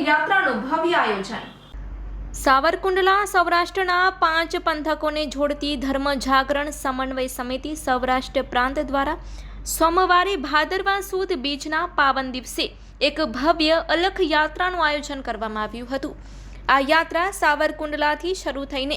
યાત્રાનું ભવ્ય આયોજન। સાવરકુંડલા સૌરાષ્ટ્રના 5 પંથકોને જોડતી ધર્મ જાગરણ સમન્વય સમિતિ સૌરાષ્ટ્ર પ્રાંત દ્વારા સોમવારે ભાદરવા સુદ બીજના પાવન દિવસે એક ભવ્ય અલખ યાત્રાનું આયોજન કરવામાં આવ્યું હતું। આ યાત્રા સાવરકુંડલાથી શરૂ થઈને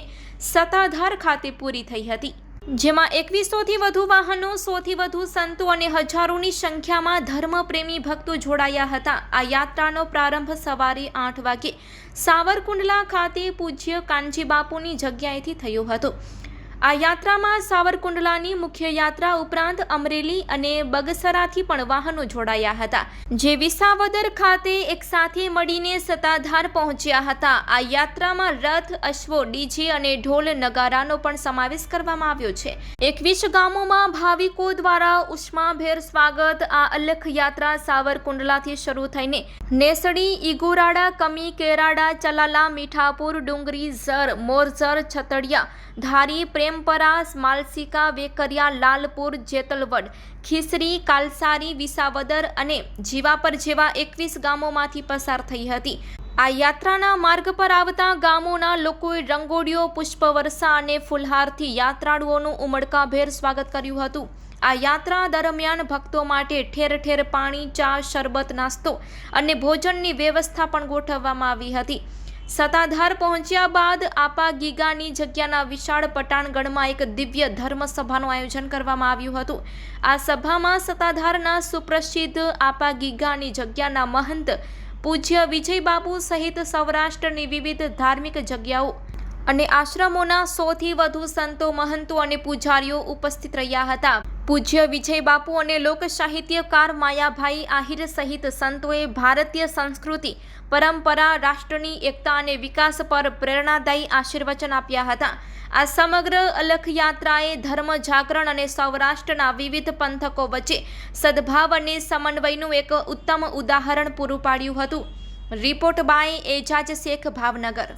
સત્તાધાર ખાતે પૂરી થઈ હતી, જેમાં 2100થી વધુ વાહનો, 100થી વધુ સંતો અને હજારોની સંખ્યામાં ધર્મપ્રેમી ભક્તો જોડાયા હતા। આ યાત્રાનો પ્રારંભ સવારે 8 વાગે સાવરકુંડલા ખાતે પૂજ્ય કાનજી બાપુની જગ્યાએથી થયો હતો। આ યાત્રામાં સાવરકુંડલાની મુખ્ય યાત્રા ઉપરાંત અમરેલી અને બગસરાથી પણ વાહનો જોડાયા હતા, જે વિસાવદર ખાતે એક સાથે મળીને સત્તાધાર પહોંચ્યા હતા। આ યાત્રામાં રથ, અશ્વો, ડીજે અને ઢોલ નગારાનો પણ સમાવેશ કરવામાં આવ્યો છે। 21 ગામોમાં ભાવિકો દ્વારા ઉષ્માભેર સ્વાગત। આ અલખ યાત્રા સાવરકુંડલાથી શરૂ થઈને નેસડી, ઈગુરાડા, કમી, કેરાડા, ચલાલા, મીઠાપુર, ડુંગરી, ઝર, મોરઝર, છતડિયા, ધારી, પ્રેમપરા, માલસિકા, વેકરિયા, લાલપુર, જેતલવડ, ખીસરી, કાલસારી, વિસાવદર અને જીવાપર જેવા 21 ગામોમાંથી પસાર થઈ હતી। આ યાત્રાના માર્ગ પર આવતા ગામોના લોકોએ રંગોળીઓ, પુષ્પવર્ષા અને ફુલહારથી યાત્રાળુઓનું ઉમળકાભેર સ્વાગત કર્યું હતું। આ યાત્રા દરમિયાન ભક્તો માટે ઠેર ઠેર પાણી, ચા, શરબત, નાસ્તો અને ભોજનની વ્યવસ્થા પણ ગોઠવવામાં આવી હતી। સત્તાધાર પહોંચ્યા બાદ આપા ગીગાની જગ્યાના વિશાળ પટાણગઢમાં એક દિવ્ય ધર્મસભાનું આયોજન કરવામાં આવ્યું હતું। આ સભામાં સત્તાધારના સુપ્રસિદ્ધ આપા ગીગાની જગ્યાના મહંત પૂજ્ય વિજય બાપુ સહિત સૌરાષ્ટ્રની વિવિધ ધાર્મિક જગ્યાઓ અને આશ્રમોના 100થી વધુ સંતો, મહંતો અને પૂજારીઓ ઉપસ્થિત રહ્યા હતા। પૂજ્ય વિજય બાપુ અને લોક સાહિત્યકાર માયાભાઈ આહિર સહિત સંતોએ ભારતીય સંસ્કૃતિ, પરંપરા, રાષ્ટ્રની એકતા અને વિકાસ પર પ્રેરણાદાયી આશીર્વચન આપ્યા હતા। આ સમગ્ર અલખ યાત્રાએ ધર્મ જાગરણ અને સૌરાષ્ટ્રના વિવિધ પંથકો વચ્ચે સદભાવ અને સમન્વયનું એક ઉત્તમ ઉદાહરણ પૂરું પાડ્યું હતું। Report by Ejaz Shaikh, Bhavnagar.